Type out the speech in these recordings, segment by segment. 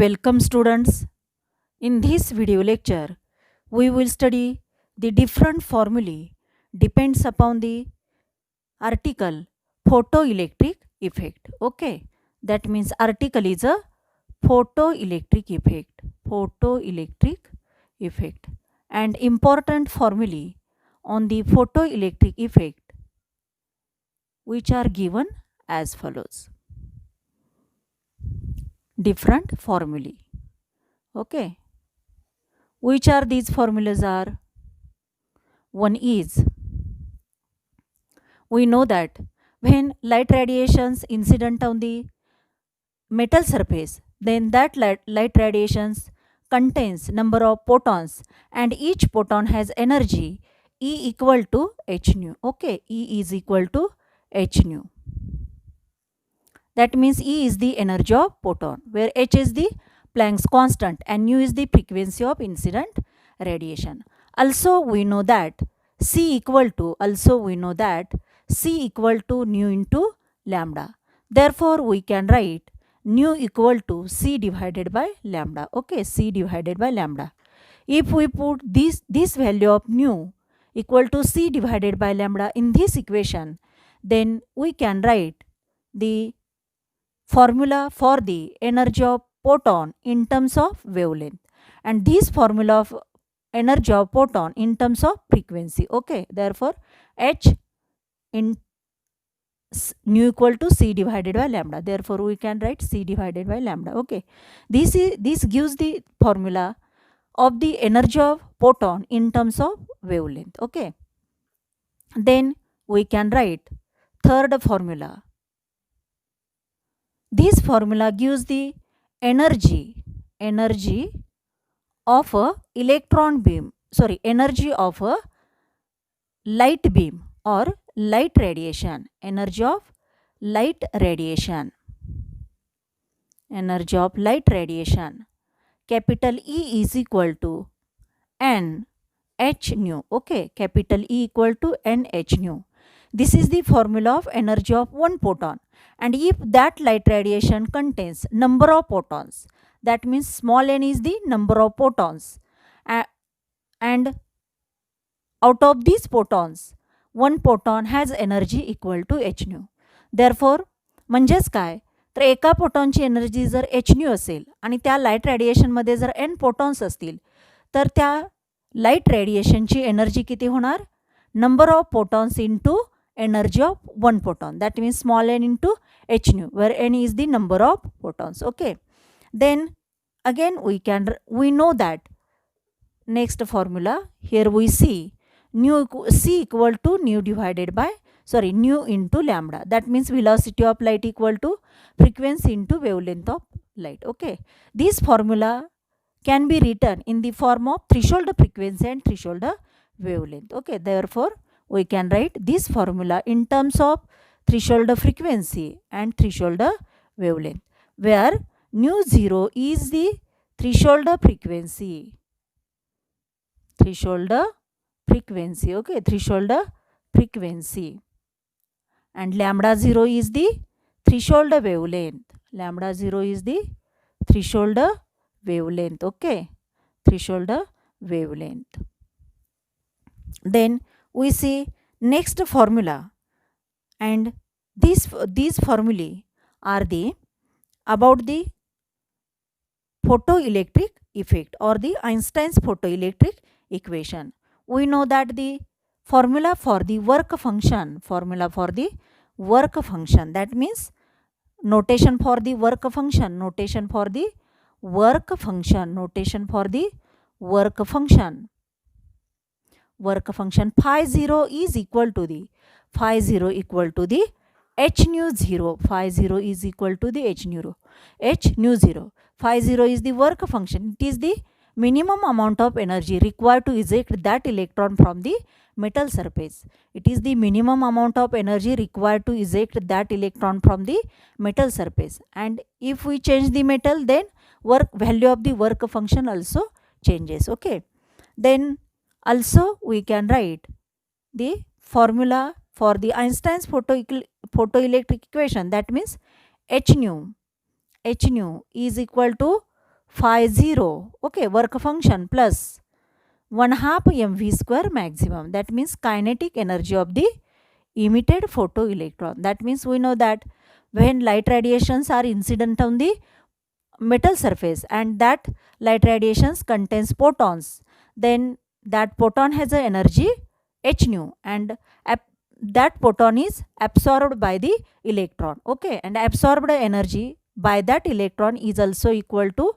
Welcome students. In this video lecture, we will study the different formulae depends upon the article photoelectric effect. Okay, that means article is a photoelectric effect. Photoelectric effect and important formulae on the photoelectric effect which are given as follows. Different formulae. Okay. Which are these formulas are? One is, we know that when light radiations incident on the metal surface, then that light radiations contains number of photons and each photon has energy E equal to h nu. Okay, E is equal to h nu. That means E is the energy of photon, where h is the Planck's constant and nu is the frequency of incident radiation. Also we know that C equal to nu into lambda. Therefore we can write nu equal to C divided by lambda. Okay, C divided by lambda. If we put this value of nu equal to C divided by lambda in this equation, then we can write the formula for the energy of photon in terms of wavelength, and this formula of energy of photon in terms of frequency. Okay, therefore h in nu equal to C divided by lambda. Therefore we can write C divided by lambda. Okay, this gives the formula of the energy of photon in terms of wavelength. Okay, then we can write third formula. This formula gives the energy of a electron beam, energy of a light beam or light radiation, energy of light radiation, capital E is equal to n h nu. Okay, capital E equal to n h nu. This is the formula of energy of one photon, and if that light radiation contains number of photons, that means small n is the number of photons, and out of these photons one photon has energy equal to h nu. Therefore म्हणजेच काय, तर एका फोटॉनची energy जर H new असेल आणि त्या light रेडिएशनमध्ये जर N photons असतील, तर त्या लाईट रेडिएशनची एनर्जी किती होणार, number of photons into energy of one photon, that means small n into h nu, where n is the number of photons. Okay, then again we know that next formula here we see C equal to nu divided by nu into lambda, that means velocity of light equal to frequency into wavelength of light. Okay, this formula can be written in the form of threshold frequency and threshold wavelength. Okay, therefore we can write this formula in terms of threshold frequency and threshold wavelength, where nu 0 is the threshold frequency. Okay, threshold frequency, and lambda 0 is the threshold wavelength. Okay, threshold wavelength. Then we see next formula, and these formulae are about the photoelectric effect or the Einstein's photoelectric equation. We know that the formula for the work function, that means notation for the work function, phi 0 is equal to the h nu 0. Phi 0 is equal to the h nu 0. Phi 0 is the work function. It is the minimum amount of energy required to eject that electron from the metal surface. It is the minimum amount of energy required to eject that electron from the metal surface. And if we change the metal, then value of the work function also changes. Okay, then also we can write the formula for the Einstein's photoelectric equation, that means h nu is equal to phi 0, okay, work function plus 1/2 mv square maximum. That means kinetic energy of the emitted photoelectron. That means we know that when light radiations are incident on the metal surface and that light radiations contains photons, then that photon has a energy h nu, and that photon is absorbed by the electron, okay, and absorbed energy by that electron is also equal to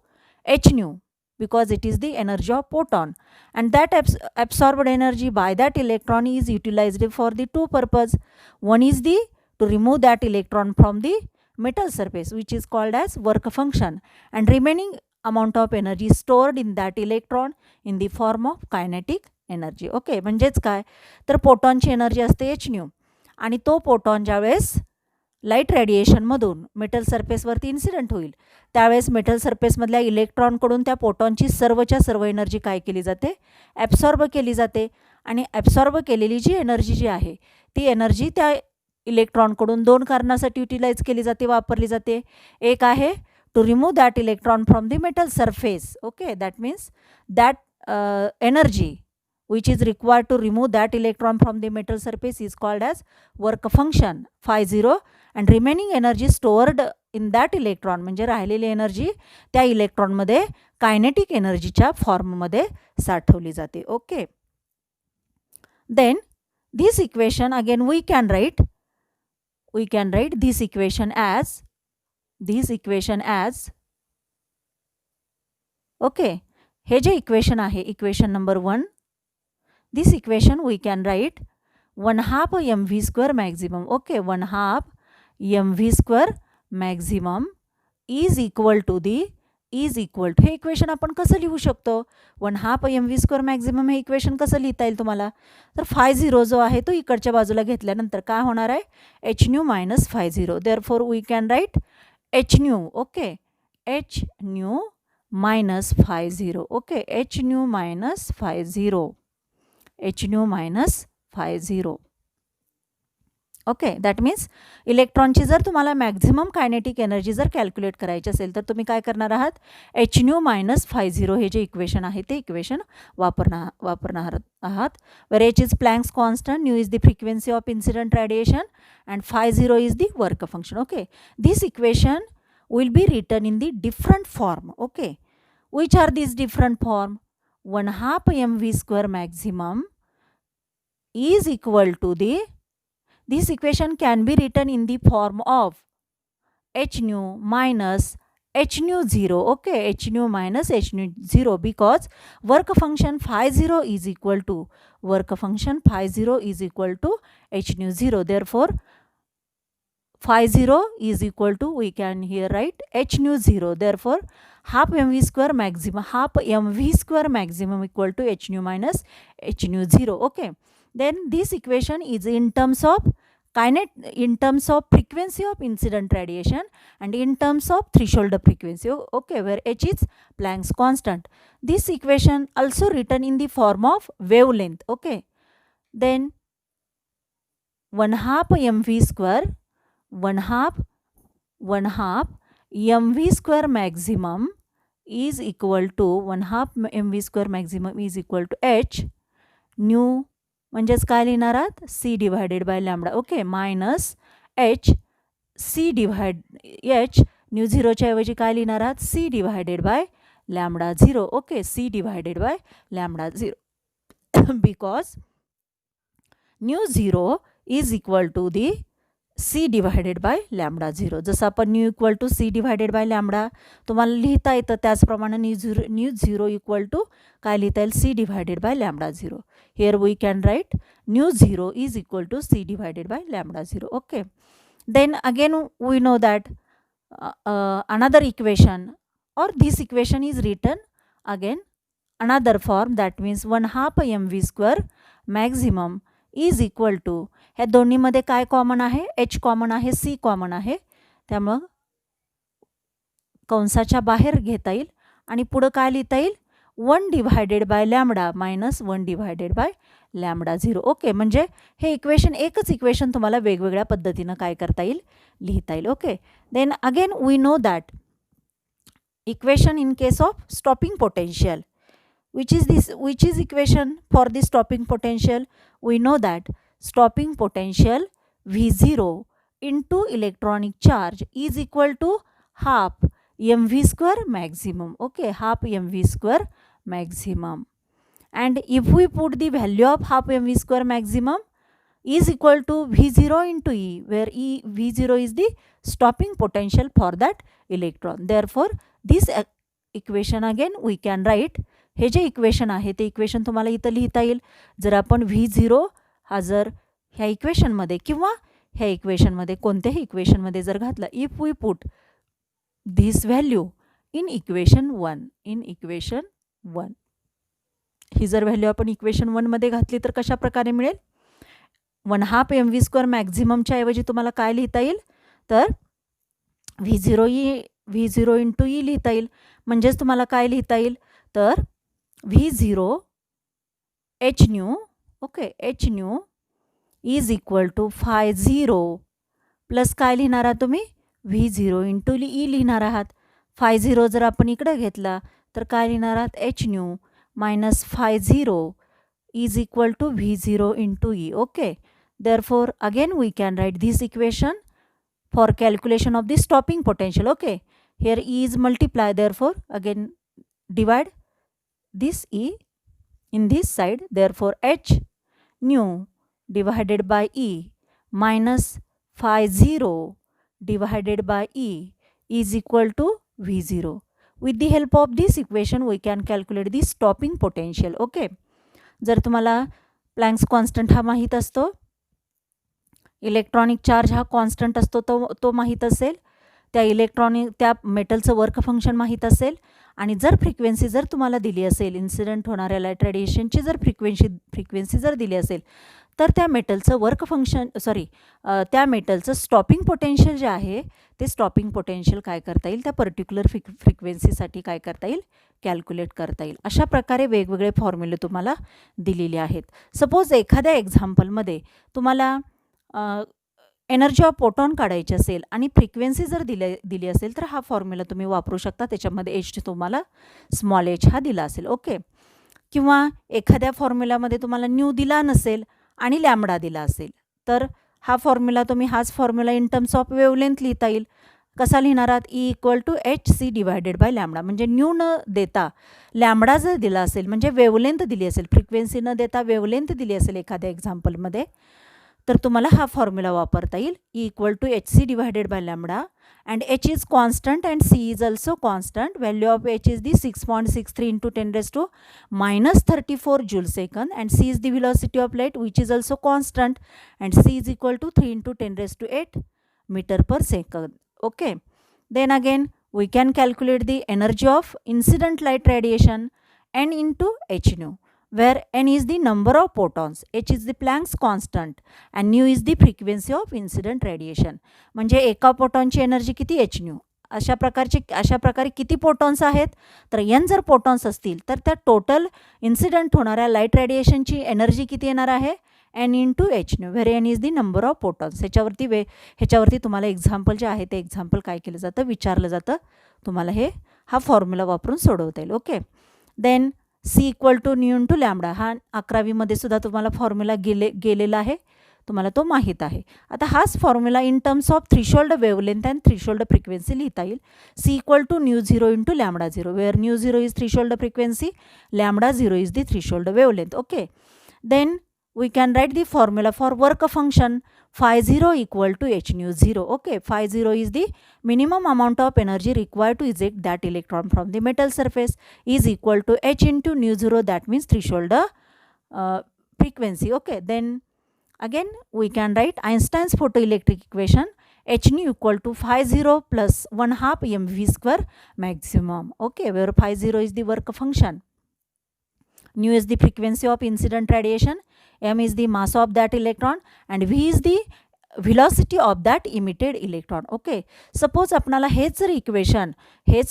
h nu, because it is the energy of photon, and that absorbed energy by that electron is utilized for the two purpose. One is the to remove that electron from the metal surface, which is called as work function, and remaining amount of energy stored in that electron in the form of kinetic energy. Okay, म्हणजेच काय तर फोटॉनची energy असते H new, आणि तो photon ज्यावेळेस light रेडिएशनमधून metal सरफेसवरती incident होईल त्यावेळेस metal सरफेसमधल्या इलेक्ट्रॉनकडून त्या फोटॉनची सर्वच्या सर्व एनर्जी काय केली जाते, ॲब्सॉर्ब केली जाते, आणि ॲब्सॉर्ब केलेली जी एनर्जी जी आहे ती एनर्जी त्या इलेक्ट्रॉनकडून दोन कारणासाठी युटिलाइज केली जाते, वापरली जाते. एक आहे to remove that electron from the metal surface. Okay, that means that energy which is required to remove that electron from the metal surface is called as work function phi 0, and remaining energy stored in that electron म्हणजे राहिलेली energy त्या इलेक्ट्रॉनमध्ये kinetic एनर्जीच्या फॉर्ममध्ये साठवली जाते. Okay, then this equation again we can write this equation as okay, हे जे equation आहे equation number 1, this equation we can write 1/2 mv square maximum. Okay, 1/2 mv square maximum is equal to हे equation आपण कसं लिहू शकतो, 1/2 mv square maximum हे equation कसं लिहिता येईल तुम्हाला, तर phi 0 जो आहे तो इकडच्या बाजूला घेतल्यानंतर काय होणार आहे, h nu minus phi 0. therefore we can write h nu. okay, h nu minus phi 0. okay, h nu minus phi 0, h nu minus phi 0. Okay, that means इलेक्ट्रॉनची जर तुम्हाला मॅक्झिमम कायनेटिक एनर्जी जर कॅल्क्युलेट करायची असेल तर तुम्ही काय करणार आहात, एच न्यू मायनस फाय 0 हे जे इक्वेशन आहे ते इक्वेशन वापरणार आहात. Where h is Planck's constant, nu is the frequency of incident radiation, and phi 0 is the work function. Okay, this equation will be written in the different form. Okay, which are this different form, 1/2 mv square maximum is equal to this equation can be written in the form of h nu minus h nu 0. okay, h nu minus h nu 0, because work function phi 0 is equal to h nu 0. therefore phi 0 is equal to, we can here write h nu 0. therefore half mv square maximum equal to h nu minus h nu 0. okay, then this equation is in terms of frequency of incident radiation and in terms of threshold frequency. okay, where h is Planck's constant. This equation also written in the form of wavelength. okay, then 1/2 mv square mv square maximum is equal to 1/2 mv square maximum is equal to h nu म्हणजेच काय लिहिणार आहात, c divided by lambda. Okay, minus h c divide h nu 0च्या ऐवजी काय लिहिणार आहात, c divided by lambda 0. Okay, c divided by lambda 0 because nu 0 is equal to the c divided by lambda 0. जसं आपण nu equal to c divided by lambda तुम्हाला लिहिता येतं त्याचप्रमाणे न्यू 0 इक्वल टू काय लिहिता येईल, c divided by lambda 0. Here we can write nu 0 is equal to c divided by lambda 0. Okay, then again we know that another equation or this equation is written again another form, that means 1/2 mv square maximum is equal to, ह्या दोन्हीमध्ये काय common आहे, h common आहे, c common आहे, त्यामुळं कंसाच्या बाहेर घेता येईल आणि पुढं काय लिहिता येईल, 1 divided by lambda minus 1 divided by lambda 0. Okay, म्हणजे हे इक्वेशन एकच इक्वेशन तुम्हाला वेगवेगळ्या पद्धतीनं काय करता येईल, लिहिता येईल. Okay, then again we know that equation in case of stopping potential. Which is equation for the stopping potential? We know that stopping potential V0 into electronic charge is equal to half mv square maximum. Okay, half mv square maximum. And if we put the value of half mv square maximum is equal to V0 into E, where V0 is the stopping potential for that electron. Therefore, this equation again we can write. हे जे equation आहे ते equation तुम्हाला इथं लिहिता येईल. जर आपण V0 हा जर ह्या इक्वेशनमध्ये किंवा ह्या इक्वेशनमध्ये कोणत्याही इक्वेशनमध्ये जर घातला, if we put this value in equation 1, ही जर व्हॅल्यू आपण इक्वेशन 1 मध्ये घातली तर कशा प्रकारे मिळेल? 1/2 mv स्क्वेअर मॅक्झिममच्या ऐवजी तुम्हाला काय लिहिता येईल? तर V0 इंटू ई लिहिता येईल. म्हणजेच तुम्हाला काय लिहिता येईल? तर V0 h nu, okay, h nu is equal to phi0 plus काय लिहिणार आहात तुम्ही? V0 इंटू ई लिहिणार आहात. phi0 जर आपण इकडे घेतला तर काय लिहिणार आहात? h new minus phi0 is equal to V0 into E. Okay, therefore again we can write this equation for calculation of the stopping potential. Okay, here E is multiply, therefore again divide this E in this side, therefore H nu divided by E minus phi0 divided by E is equal to V0. With the help of this equation we can calculate the stopping potential. Okay, जर तुम्हाला Planck's constant हा माहीत असतो, electronic charge हा constant असतो तो माहीत असेल, त्या मेटलचं वर्क फंक्शन माहीत असेल, आणि जर फ्रिक्वेन्सी जर तुम्हाला दिली असेल, इन्सिडेंट होणाऱ्या लाईट रेडिएशनची जर फ्रिक्वेन्सी जर दिली असेल, तर त्या मेटलचं वर्क फंक्शन त्या मेटलचं स्टॉपिंग पोटेन्शियल जे आहे ते स्टॉपिंग पोटेन्शियल काय करता येईल? त्या पर्टिक्युलर फ्रिक्वेन्सीसाठी काय करता येईल? कॅल्क्युलेट करता येईल. अशा प्रकारे वेगवेगळे फॉर्म्युले तुम्हाला दिलेले आहेत. सपोज एखाद्या एक्झाम्पलमध्ये तुम्हाला एनर्जी ऑफ फोटॉन काढायची असेल आणि फ्रिक्वेन्सी जर दिली असेल तर हा फॉर्म्युला तुम्ही वापरू शकता. त्याच्यामध्ये h तुम्हाला स्मॉल h हा दिला असेल. ओके, किंवा एखाद्या फॉर्म्युलामध्ये तुम्हाला न्यू दिला नसेल आणि लॅम्बडा दिला असेल तर हा फॉर्म्युला तुम्ही हाच formula in terms of wavelength लिहिता येईल. कसा लिहिणार आहात? E equal to HC divided by lambda. म्हणजे न्यू न देता लॅम्बडा जर दिला असेल, म्हणजे वेवलेंथ दिली असेल, फ्रिक्वेन्सी न देता वेवलेंथ दिली असेल एखाद्या एक्झाम्पलमध्ये, तर तुम्हाला हा फॉर्म्युला वापरता येईल. E equal to HC divided by lambda and H is constant and C is also constant. Value of H is the 6.63 into 10 raised to minus 34 joule second, and C is the velocity of light which is also constant, and C is equal to 3 into 10 raised to 8 meter per second. Okay, then again we can calculate the energy of incident light radiation N into h nu, where N is the number of photons, H is the Planck's constant and nu is the frequency of incident radiation. म्हणजे एका फोटॉनची energy किती? h nu. अशा प्रकारे किती photons आहेत? तर n जर photons असतील तर त्या टोटल इन्सिडेंट होणाऱ्या लाईट रेडिएशनची एनर्जी किती येणार आहे? n into h nu, where n is the number of photons. ह्याच्यावरती तुम्हाला एक्झाम्पल जे आहे ते एक्झाम्पल काय केलं जातं? विचारलं जातं. तुम्हाला हा फॉर्म्युला वापरून सोडवता येईल. Okay, then C equal to nu into lambda, हा 11वीमध्ये सुद्धा तुम्हाला फॉर्म्युला गेलेला आहे, तुम्हाला तो माहीत आहे. आता हाच formula in terms of threshold wavelength and threshold frequency लिहिता येईल. C equal to nu 0 into lambda 0, where nu 0 is threshold frequency, lambda 0 is the threshold wavelength. Okay, then we can write the formula for work function phi0 equal to h nu 0. Okay, phi0 is the minimum amount of energy required to eject that electron from the metal surface is equal to h into nu 0, that means threshold frequency. Okay, then again we can write Einstein's photoelectric equation h nu equal to phi0 plus 1/2 mv square maximum. Okay, where phi0 is the work function, nu is the frequency of incident radiation, m is the mass of that electron, and v is the velocity of that emitted electron. Okay, suppose आपणाला हेच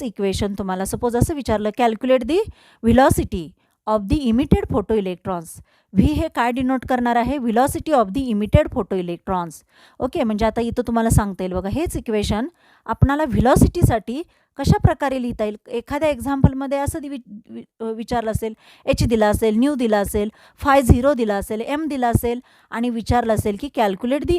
equation तुम्हाला suppose असं विचारलं, calculate the velocity of the emitted photo electrons. V हे काय denote करणार आहे, velocity of the emitted photo electrons. Okay, म्हणजे आता इथं तुम्हाला सांगता येईल बघा, हेच इक्वेशन आपणाला व्हिलॉसिटीसाठी कशा प्रकारे लिहिता येईल. एखाद्या एक्झाम्पलमध्ये असं विचारलं असेल, एच दिला असेल, न्यू दिला असेल, फाय झिरो दिला असेल, एम दिला असेल आणि विचारलं असेल की calculate the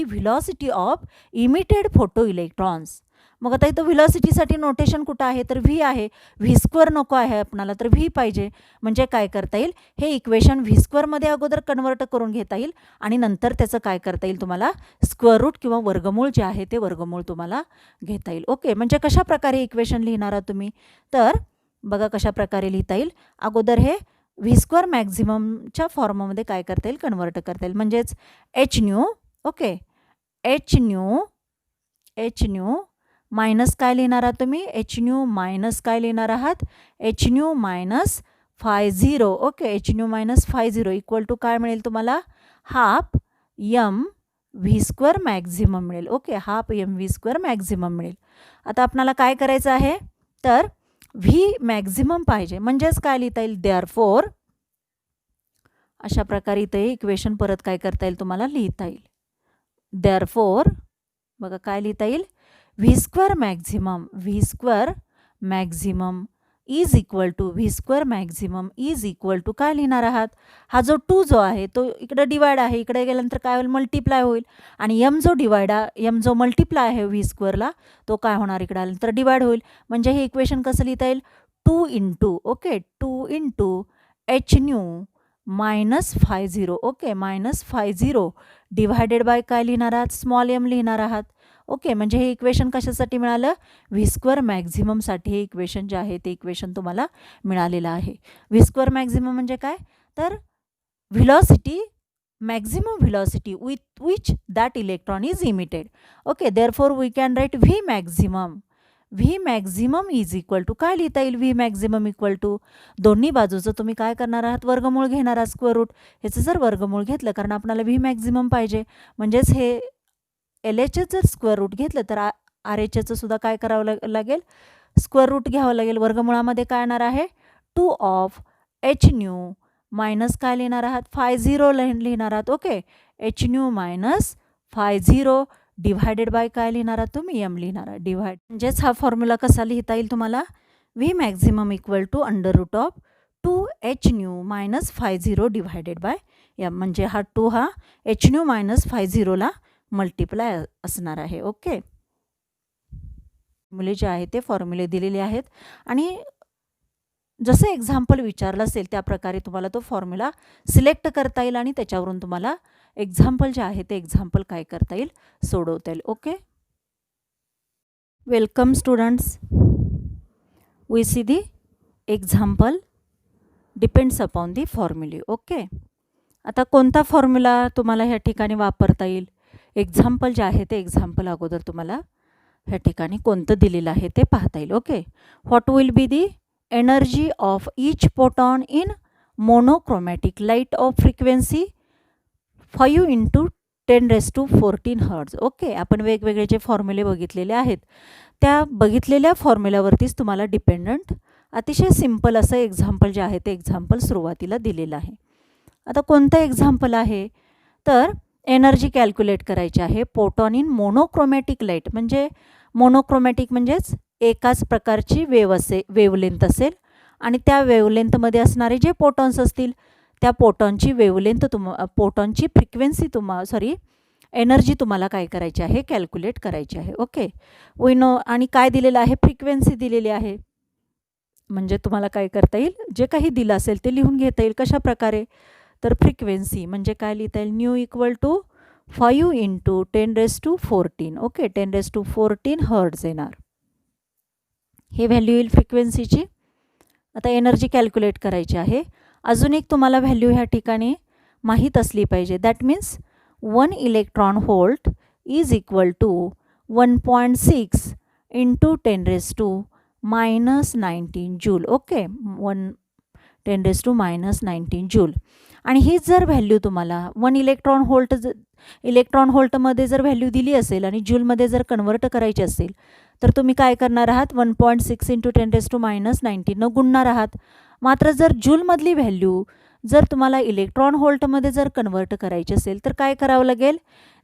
velocity of emitted photo electrons. मग आता इथं व्हिलॉसिटीसाठी नोटेशन कुठं आहे, तर व्ही आहे. व्ही स्क्वेअर नको आहे आपणाला, तर व्ही पाहिजे. म्हणजे काय करता येईल, हे इक्वेशन व्ही स्क्वेअरमध्ये अगोदर कन्वर्ट करून घेता येईल आणि नंतर त्याचं काय करता येईल, तुम्हाला स्क्वेअर रूट किंवा वर्गमूळ जे आहे ते वर्गमूळ तुम्हाला घेता येईल. ओके, म्हणजे कशा प्रकारे इक्वेशन लिहिणार आहात तुम्ही, तर बघा कशा प्रकारे लिहिता येईल. अगोदर हे व्ही स्क्वेअर मॅक्झिममच्या फॉर्ममध्ये काय करता येईल, कन्वर्ट करता येईल. म्हणजेच H new. Okay, h nu minus काय लिहिणार आहात तुम्ही, एच न्यू मायनस काय लिहिणार आहात, h nu minus phi zero. Okay, h nu minus phi zero equal to काय मिळेल तुम्हाला, half m v square maximum मिळेल. Okay, half m v square maximum मिळेल. आता आपणाला काय करायचं आहे, तर व्ही मॅक्झिमम पाहिजे. म्हणजेच काय लिहिता येईल, देअरफॉर. अशा प्रकारे इथे इक्वेशन परत काय करता येईल, तुम्हाला लिहिता येईल. देअरफॉर बघा काय लिहिता येईल, v square maximum is equal to काय लिहिणार आहात, हा जो 2 जो आहे तो इकडे डिवाइड आहे, इकडे गेल्यानंतर काय होईल, मल्टिप्लाय होईल. आणि एम जो मल्टिप्लाय आहे व्ही स्क्वेअरला तो काय होणार, इकडे आल्यानंतर डिवाइड होईल. म्हणजे हे इक्वेशन कसं लिहिता येईल, 2 into H nu minus phi zero. Okay, minus phi zero divided by काय लिहिणार आहात, स्मॉल एम लिहिणार आहात. ओके, म्हणजे हे इक्वेशन कशासाठी मिळालं, व्ही स्क्वेअर मॅक्झिममसाठी हे इक्वेशन जे आहे ते इक्वेशन तुम्हाला मिळालेलं आहे. व्ही स्क्वेअर मॅक्झिमम म्हणजे काय, तर maximum velocity with which that electron is emitted. Okay, therefore we can write v maximum is equal to काय लिहिता येईल, व्ही मॅक्झिमम इक्वल टू दोन्ही बाजूचं तुम्ही काय करणार आहात, वर्गमूळ घेणार आहात, स्क्वेअर रूट. ह्याचं जर वर्गमूळ घेतलं, कारण आपल्याला व्ही मॅक्झिमम पाहिजे, म्हणजेच हे एल एचचं जर स्क्वेअर रूट घेतलं तर आर एचचं सुद्धा काय करावं लागेल, स्क्वेअर रूट घ्यावं लागेल. वर्गमुळामध्ये काय येणार आहे, 2 ऑफ एच न्यू मायनस काय लिहिणार आहात, फाय झिरो लिहिणार आहात. Okay, h nu minus phi zero divided bye काय लिहिणार आहात तुम्ही, एम लिहिणार आहात. डिव्हाइड म्हणजेच हा फॉर्म्युला कसा लिहिता येईल तुम्हाला, v maximum equal to under root of 2 h nu minus phi zero divided by m. म्हणजे हा 2 हा एच न्यू मायनस फाय झिरोला मल्टिप्लाय असणार आहे. ओके, फॉर्म्युले जे आहे ते फॉर्म्युले दिलेले आहेत आणि जसं एक्झाम्पल विचारलं असेल त्या प्रकारे तुम्हाला तो फॉर्म्युला सिलेक्ट करता येईल आणि त्याच्यावरून तुम्हाला एक्झाम्पल जे आहे ते एक्झाम्पल काय करता येईल, सोडवता येईल. Okay, welcome students. We see the example depends upon the फॉर्म्युले. ओके, आता कोणता फॉर्म्युला तुम्हाला ह्या ठिकाणी वापरता येईल, एक्झाम्पल जे आहे ते एक्झाम्पल अगोदर तुम्हाला ह्या ठिकाणी कोणतं दिलेलं आहे ते पाहता येईल. Okay, what will be the energy of each photon in monochromatic light of frequency 5 × 10⁻14 hertz. Okay, आपण वेगवेगळे जे फॉर्म्युले बघितलेले आहेत त्या बघितलेल्या फॉर्म्युल्यावरतीच तुम्हाला डिपेंडंट अतिशय सिंपल असं एक्झाम्पल जे आहे ते एक्झाम्पल सुरुवातीला दिलेलं आहे. आता कोणतं एक्झाम्पल आहे, तर एनर्जी कॅल्क्युलेट करायची आहे फोटॉन इन मोनोक्रोमॅटिक लाईट. म्हणजे मोनोक्रोमॅटिक म्हणजेच एकाच प्रकारची वेवलेंथ असेल आणि त्या वेवलेंथमध्ये असणारे जे फोटॉन्स असतील त्या फोटॉनची फोटॉनची फ्रिक्वेन्सी एनर्जी तुम्हाला काय करायची आहे, कॅल्क्युलेट करायची आहे. Okay, we know. आणि काय दिलेलं आहे, फ्रिक्वेन्सी दिलेली आहे. म्हणजे तुम्हाला काय करता येईल, जे काही दिलं असेल ते लिहून घेता येईल. कशा प्रकारे, तर फ्रिक्वेन्सी म्हणजे काय लिहिता येईल, न्यू इक्वल टू 5 × 10⁻14. ओके, 10⁻14 हर्ट्ज येणार, हे व्हॅल्यू येईल फ्रिक्वेन्सीची. आता एनर्जी कॅल्क्युलेट करायची आहे. अजून एक तुम्हाला व्हॅल्यू ह्या ठिकाणी माहीत असली पाहिजे, that means 1 electron volt is equal to 1.6 × 10⁻⁻19 joule. Okay, 10⁻⁻19 joule. आणि हीच जर व्हॅल्यू तुम्हाला 1 इलेक्ट्रॉन व्होल्टमध्ये जर व्हॅल्यू दिली असेल आणि जूलमध्ये जर कन्वर्ट करायची असेल तर तुम्ही काय करणार आहात 1.6 इंटू 10⁻⁹ गुणणार आहात. मात्र जर जूलमधली व्हॅल्यू जर तुम्हाला इलेक्ट्रॉन व्होल्टमध्ये जर कन्वर्ट करायची असेल तर काय करावं लागेल,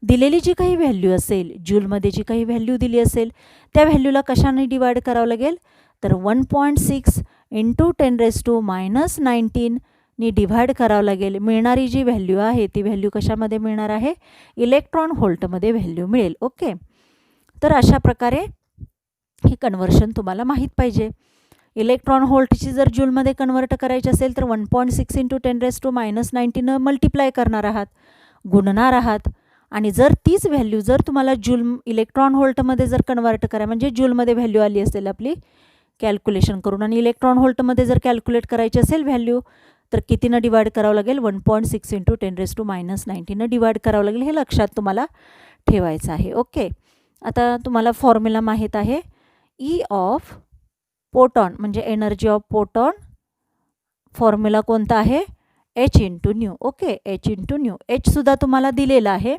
दिलेली जी काही व्हॅल्यू असेल, जूलमध्ये जी काही व्हॅल्यू दिली असेल त्या व्हॅल्यूला कशाने डिवाइड करावं लागेल, तर 1.6 इंटू 10⁻⁹ नी डिव्हाइड करावं लागेल. मिळणारी जी व्हॅल्यू आहे ती व्हॅल्यू कशामध्ये मिळणार आहे, इलेक्ट्रॉन व्होल्टमध्ये व्हॅल्यू मिळेल. ओके, तर अशा प्रकारे हे कन्वर्शन तुम्हाला माहीत पाहिजे. इलेक्ट्रॉन व्होल्टची जर जूलमध्ये कन्वर्ट करायची असेल तर 1.6 इंटू 10⁻⁹ मल्टिप्लाय करणार आहात, गुणणार आहात. आणि जर तीच व्हॅल्यू जर तुम्हाला इलेक्ट्रॉन व्होल्टमध्ये जर कन्वर्ट करा, म्हणजे जूलमध्ये व्हॅल्यू आली असेल आपली कॅल्क्युलेशन करून आणि इलेक्ट्रॉन व्होल्टमध्ये जर कॅल्क्युलेट करायची असेल व्हॅल्यू, तर कितीनं डिवाइड करावं लागेल, 1.6 इंटू 10⁻⁹ डिवाइड करावं लागेल. हे लक्षात तुम्हाला ठेवायचं आहे. ओके, आता तुम्हाला फॉर्म्युला माहीत आहे, ई ऑफ फोटॉन म्हणजे एनर्जी ऑफ फोटॉन, फॉर्म्युला कोणता आहे, H into new. Okay, H into new. H सुद्धा तुम्हाला दिलेला आहे.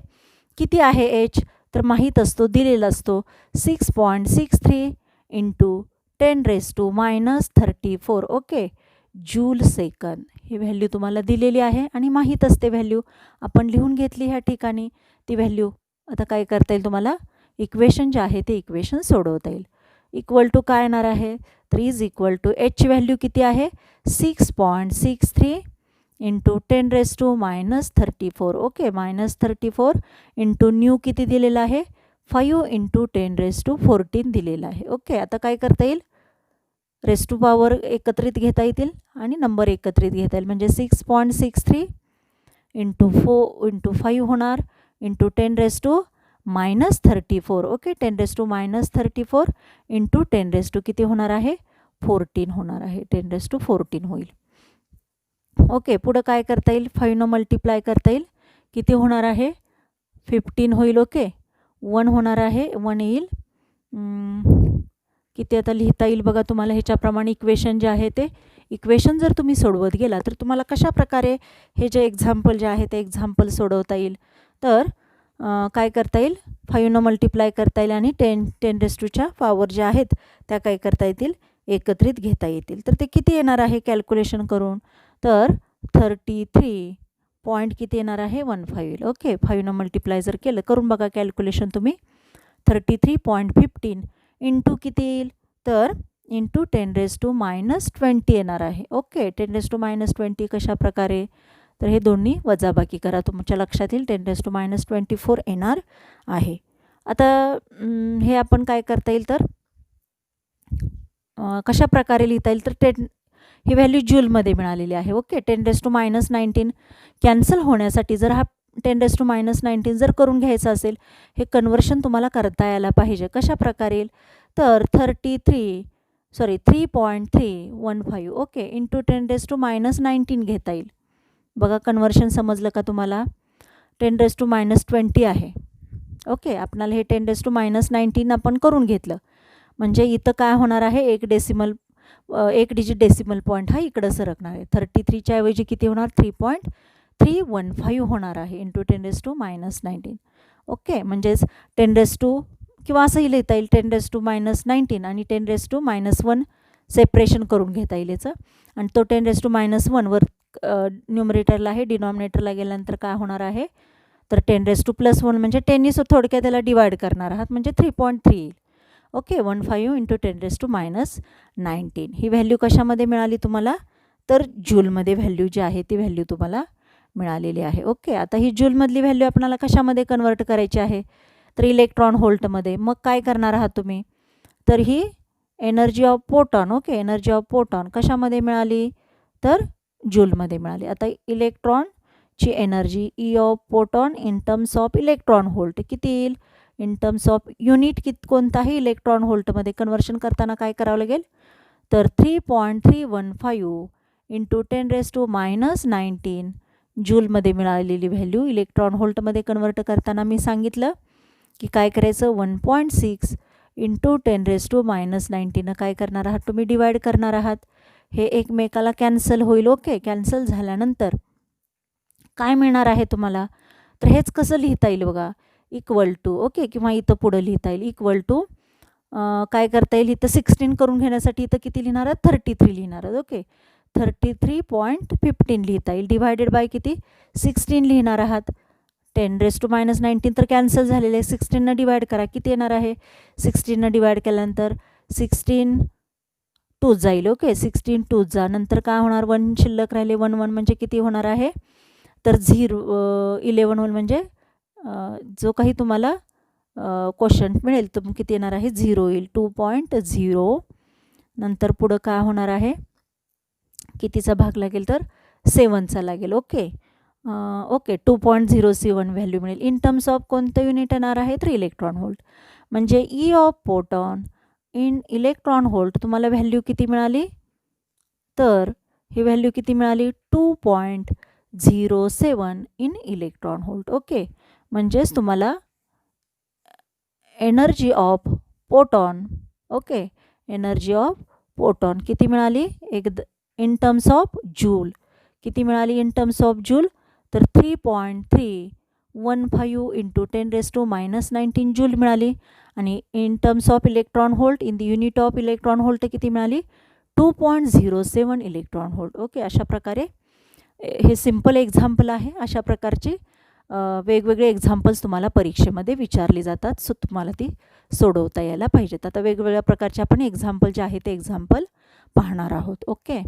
किती आहे एच, तर माहीत असतो, दिलेला असतो 6.63 इंटू 10⁻⁻34. ओके, जूल सेकंद. ही व्हॅल्यू तुम्हाला दिलेली आहे आणि माहीत असते व्हॅल्यू, आपण लिहून घेतली ह्या ठिकाणी ती व्हॅल्यू. आता काय करता येईल तुम्हाला, इक्वेशन जे आहे ते इक्वेशन सोडवता येईल. इक्वल टू काय येणार आहे, तर इज इक्वल टू एचची व्हॅल्यू किती आहे, 6.63 इंटू 10⁻⁻34. ओके, -34 इंटू न्यू किती दिलेला आहे, 5 इंटू 10⁻14 दिलेला आहे. ओके, आता काय करता येईल, रेस टू पॉवर एकत्रित घेता येतील आणि नंबर एकत्रित घेता येईल. म्हणजे 6.63 इंटू 5 होणार इंटू 10⁻⁻34. ओके, 10⁻⁻34 इंटू 10 किती होणार आहे, 14 होणार आहे, 10⁻14 होईल. ओके, पुढं काय करता येईल, 5 मल्टिप्लाय करता येईल, किती होणार आहे, 15 होईल. ओके, 1 होणार आहे, 1 येईल. किती आता लिहिता येईल बघा तुम्हाला ह्याच्याप्रमाणे इक्वेशन जे आहे ते इक्वेशन जर तुम्ही सोडवत गेला तर तुम्हाला कशा प्रकारे हे जे एक्झाम्पल जे आहे ते एक्झाम्पल सोडवता येईल. तर काय करता येईल, 5 मल्टिप्लाय करता येईल आणि 10⁻ पॉवर ज्या आहेत त्या काय करता येतील, एकत्रित घेता येतील. तर ते किती येणार आहे कॅल्क्युलेशन करून, तर 33 पॉईंट किती येणार आहे, 15 येईल. ओके, 5 मल्टिप्लाय जर केलं, करून बघा कॅल्क्युलेशन तुम्ही, 33.15 इंटू किती येईल, तर इंटू 10⁻⁻20 येणार आहे. ओके, 10⁻⁻20 कशा प्रकारे, तर हे दोन्ही वजाबाकी करा, तुमच्या लक्षात येईल 10⁻24 येणार आहे. आता हे आपण काय करता येईल, तर कशा प्रकारे लिहिता येईल, तर ही व्हॅल्यू जूलमध्ये मिळालेली आहे. ओके, 10⁻⁻19 कॅन्सल होण्यासाठी जर हा 10⁻⁻19 जर करून घ्यायचं असेल, हे कन्वर्शन तुम्हाला करता यायला पाहिजे. कशा प्रकारे येईल, तर 3.315 ओके इंटू 10⁻⁻19 घेता येईल. बघा कन्वर्शन समजलं का तुम्हाला, 10⁻⁻20 आहे. ओके, आपणाला हे 10⁻⁻19 आपण करून घेतलं, म्हणजे इथं काय होणार आहे, एक डिजिट डेसिमल पॉईंट हा इकडं सरकणार आहे. 33च्या ऐवजी किती होणार, 3.315 होणार आहे इंटू 10⁻⁻19. ओके, म्हणजेच 10 किंवा असंही लिहिता येईल 10⁻⁻19 आणि 10⁻⁻1 सेपरेशन करून घेता येईल याचं. आणि तो 10⁻⁻1 वर न्यूमरेटरला आहे, डिनॉमिनेटरला गेल्यानंतर काय होणार आहे, तर 10⁻+1 म्हणजे 10नी थोडक्यात त्याला डिवाइड करणार आहात, म्हणजे 3.3 येईल. ओके, 15 इंटू 10⁻⁻19 ही व्हॅल्यू कशामध्ये मिळाली तुम्हाला, तर जूलमध्ये व्हॅल्यू जी आहे ती व्हॅल्यू तुम्हाला मिळालेली आहे. ओके, आता ही जूलमधली व्हॅल्यू आपल्याला कशामध्ये कन्वर्ट करायची आहे, तर इलेक्ट्रॉन व्होल्टमध्ये. मग काय करणार आहात तुम्ही, तर ही energy of photon. Okay, energy of photon कशामध्ये मिळाली, तर जूलमध्ये मिळाली. आता इलेक्ट्रॉनची energy E of photon in terms of electron volt किती येईल, इन टर्म्स ऑफ युनिट कोणताही इलेक्ट्रॉन व्होल्टमध्ये कन्वर्शन करताना काय करावं लागेल, तर 3.315 इंटू 10⁻⁻19 जूलमध्ये मिळालेली व्हॅल्यू इलेक्ट्रॉन व्होल्टमध्ये कन्वर्ट करताना मी सांगितलं की काय करायचं, 1.6 इंटू 10⁻⁻19 काय करणार आहात तुम्ही, डिवाइड करणार आहात. हे एकमेकाला कॅन्सल होईल. ओके, कॅन्सल झाल्यानंतर काय मिळणार आहे तुम्हाला, तर हेच कसं लिहिता येईल बघा, इक्वल टू. ओके, किंवा इथं पुढं लिहिता येईल इक्वल टू काय करता येईल, इथं 16 करून घेण्यासाठी इथं किती लिहिणार आहात, 33 लिहिणार आहात. ओके, 33.15 लिहिता येईल. डिवायडेड बाय किती, 16 लिहिणार आहात. 10⁻⁻19 तर कॅन्सल झालेलं आहे. 16 डिवाइड करा, किती येणार आहे, 16 डिवाइड केल्यानंतर 16 2 जाईल. ओके, 16 2 जा, नंतर काय होणार, 1 शिल्लक राहिले. 1 1 म्हणजे किती होणार आहे, तर 11 1 म्हणजे जो काही तुम्हाला क्वेश्चन मिळेल तर किती येणार आहे, 0 येईल. 2.0 नंतर पुढं काय होणार आहे, कितीचा भाग लागेल, तर 7चा लागेल. ओके, 2.07 व्हॅल्यू मिळेल. इन टर्म्स ऑफ कोणतं युनिट येणार आहे, तर इलेक्ट्रॉन व्होल्ट. म्हणजे E of photon in electron volt तुम्हाला व्हॅल्यू किती मिळाली, तर ही व्हॅल्यू किती मिळाली, 2.07 इन इलेक्ट्रॉन व्होल्ट. ओके, म्हणजेच तुम्हाला energy of photon, okay, energy of photon किती मिळाली, इन टर्म्स ऑफ जूल किती मिळाली, इन टर्म्स ऑफ जूल, तर 3.315 इंटू 10⁻⁻19 जूल मिळाली. आणि in terms of electron volt in the unit of electron volt किती मिळाली, 2.07 इलेक्ट्रॉन व्होल्ट. ओके, अशा प्रकारे हे सिम्पल एक्झाम्पल आहे. अशा प्रकारचे वेगवेगळे एक्झाम्पल्स तुम्हाला परीक्षेमध्ये विचारली जातात, सो तुम्हाला ती सोडवता यायला पाहिजेत. आता वेगवेगळ्या प्रकारचे आपण एक्झाम्पल जे आहे ते एक्झाम्पल पाहणार आहोत. ओके.